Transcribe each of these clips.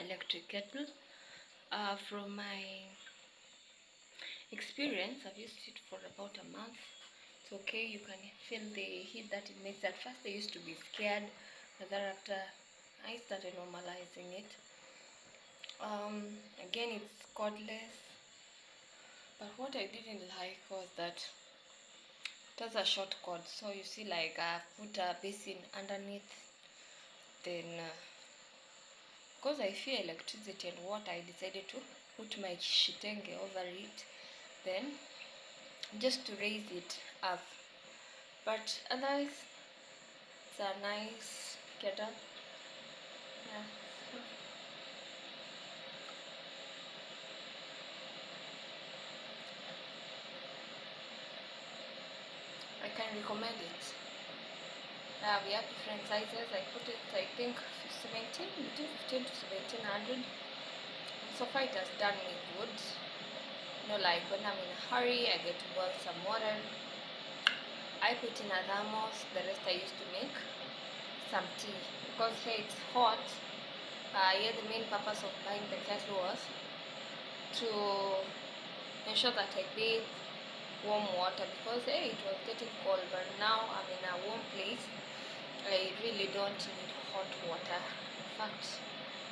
electric kettle. From my experience, I've used it for about a month. It's okay. You can feel the heat that it makes. At first I used to be scared, but thereafter I started normalizing it. Again, it's cordless, but what I didn't like was that it has a short cord. So you see, like, I've put a basin underneath, then because I fear electricity and water, I decided to put my shitenge over it, then just to raise it up. But otherwise, it's a nice kettle. Yeah. I can recommend it. We have different sizes. I put it, I think, 17, between 15 to 1700. So far it has done me good. Like when I'm in a hurry, I get to boil some water. I put in a thermos. The rest I used to make some tea because hey, it's hot. Yeah, the main purpose of buying the kettle was to ensure that I bathe warm water because hey, it was getting cold. But now I'm in a warm place. I really don't need hot water. In fact,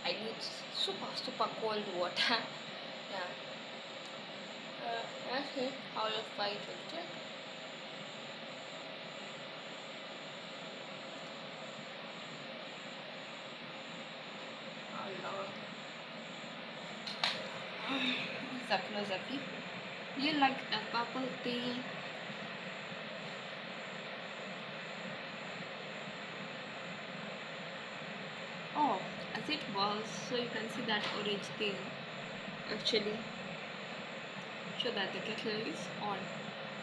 I need super cold water. Yeah. Okay. How far it will take. How long? It's a close-up. You like the purple thing? Oh, as it boils, so you can see that orange thing. Actually, show that the kettle is on.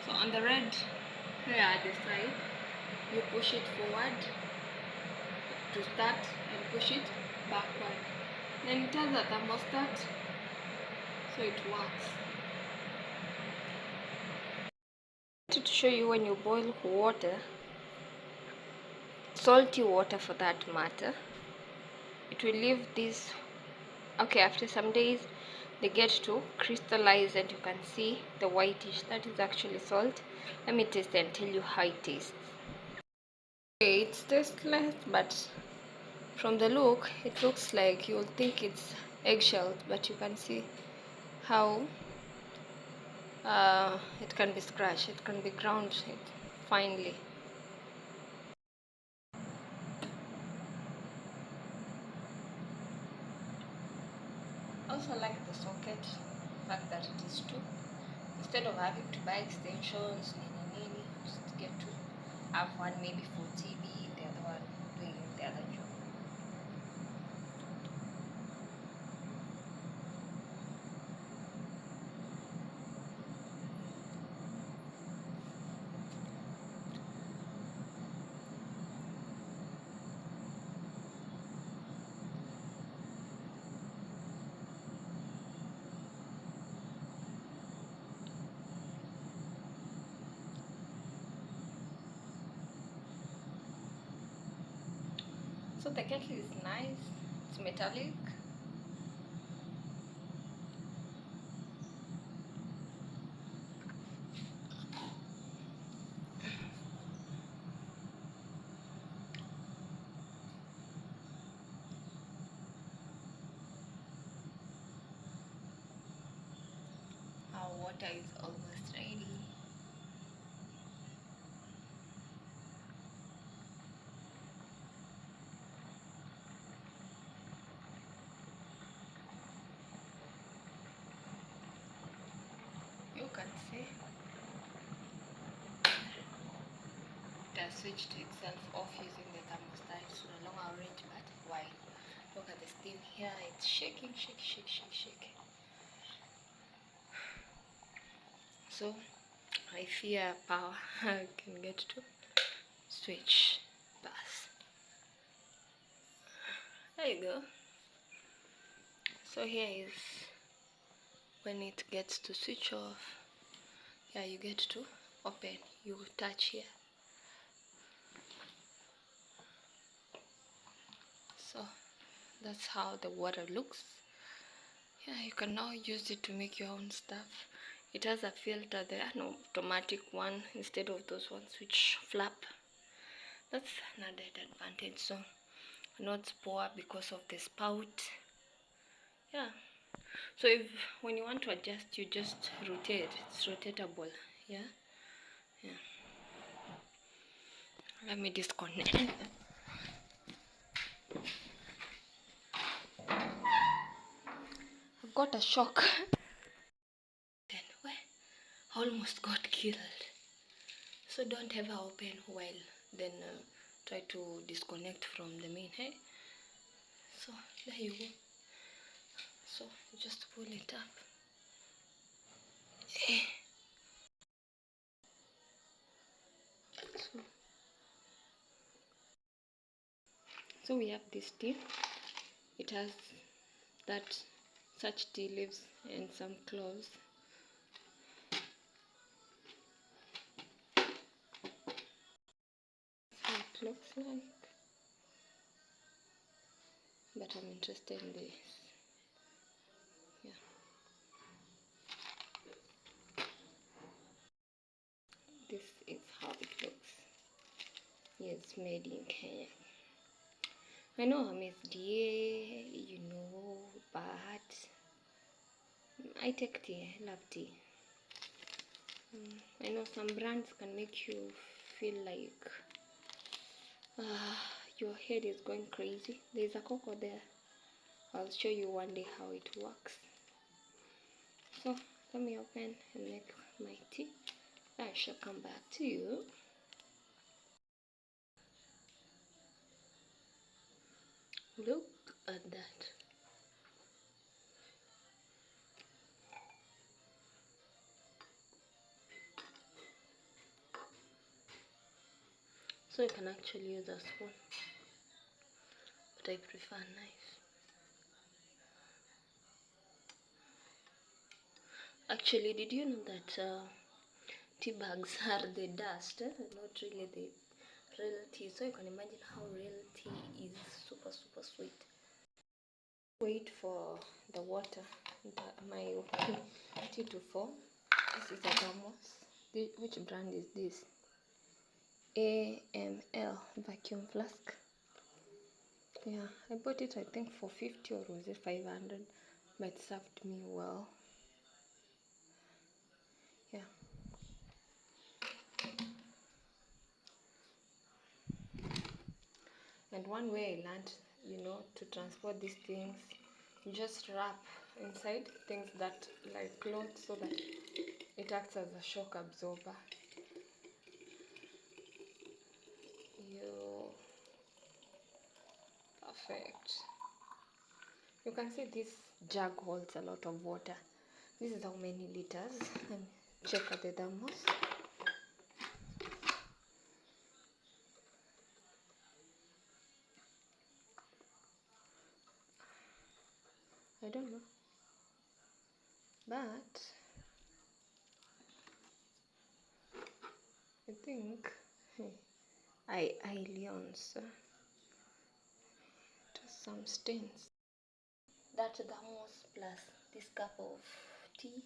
So on the red here at the side, you push it forward to start and push it backward. Then it has a thermostat, so it works. To show you when you boil water, salty water for that matter, it will leave this. Okay, after some days they get to crystallize and you can see the whitish. That is actually salt. Let me taste and tell you how it tastes. Okay, it's tasteless, but from the look it looks like you'll think it's eggshells, but you can see how it can be scratched, it can be ground finely. Also like the socket, the fact that it is two. Instead of having to buy extensions, just get to have one maybe for TV, the other one doing the other job. So the kettle is nice, it's metallic. Our water is almost ready. You can see it has switched itself off using the thermostat. It's no longer orange but white. Look at the steam here, it's shaking. So I fear power can get to switch bus. There you go. So here is when it gets to switch off. Yeah, you get to open, you touch here. So That's how the water looks. Yeah, you can now use it to make your own stuff. It has a filter there, an automatic one instead of those ones which flap. That's another advantage. So not pour because of the spout. Yeah. So if when you want to adjust, you just rotate. It's rotatable. Yeah. Yeah. Let me disconnect. I've got a shock. Then I almost got killed. So don't ever open while then try to disconnect from the main. Hey. So there you go. So just pull it up. So we have this tea. It has that such tea leaves and some cloves. That's how it looks like. But I'm interested in this. Yeah. This is how it looks. It's made in Kenya. I know I'm SDA, you know, but I take tea. I love tea. I know some brands can make you feel like your head is going crazy. There's a cocoa there. I'll show you one day how it works. So let me open and make my tea. I shall come back to you. Look at that. So you can actually use a spoon, but I prefer a knife. Actually, did you know that tea bags are the dust, not really the real tea? So you can imagine how real tea is super sweet. Wait for the water, my tea to form. This is a thermos. Which brand is this? AML vacuum flask. Yeah, I bought it I think for 50 or was it 500, but it served me well. Yeah. And one way I learned, to transport these things, you just wrap inside things that like clothes so that it acts as a shock absorber. Perfect. You can see this jug holds a lot of water. This is how many liters. And check out the thermos. I don't know, but I think Alysson it has some stains. That thermos plus this cup of tea,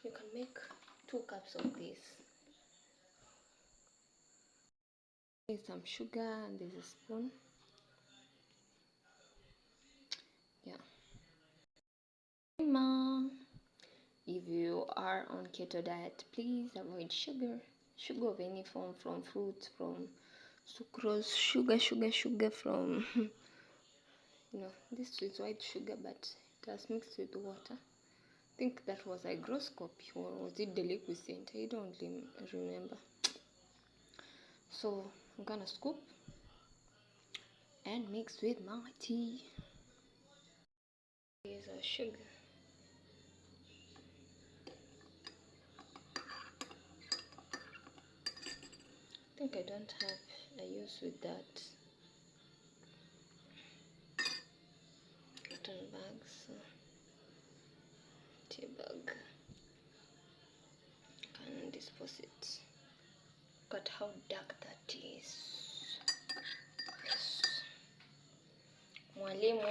you can make 2 cups of this. There's some sugar and there's a spoon. Yeah. Mom, if you are on keto diet, please avoid sugar of any form, from fruits, from sucrose, sugar from this is white sugar, but it has mixed with water. I think that was hygroscope, or was it deliquescent? I don't remember. So I'm gonna scoop and mix with my tea. Here's our sugar. I think I don't have a use with that. Cotton bags, tea bag. Can dispose it. Look at how dark that is. Yes. Mwalimu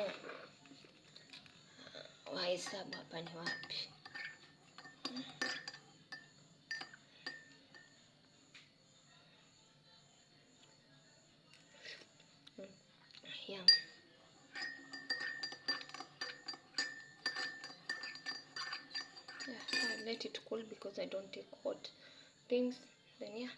wa hesabu hapa ni wapi? Yeah. Yeah, I let it cool because I don't take hot things. Then yeah.